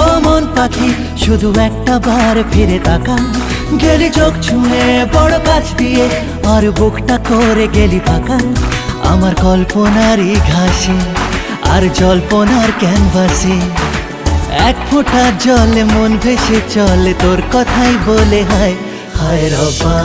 ও মন পাখি শুধু একটা বার ফিরে তাকা। গেলি চোখ ছুঁয়ে বড় কাছ দিয়ে, আর বুকটা করে গেলি ফাঁকা। আমার কল্পনারই ঘাসে আর জল্পনার ক্যানভাসে, এক ফোঁটা জলে মন ভেসে চলে তোর কথাই বলে হায় হায় রব্বা।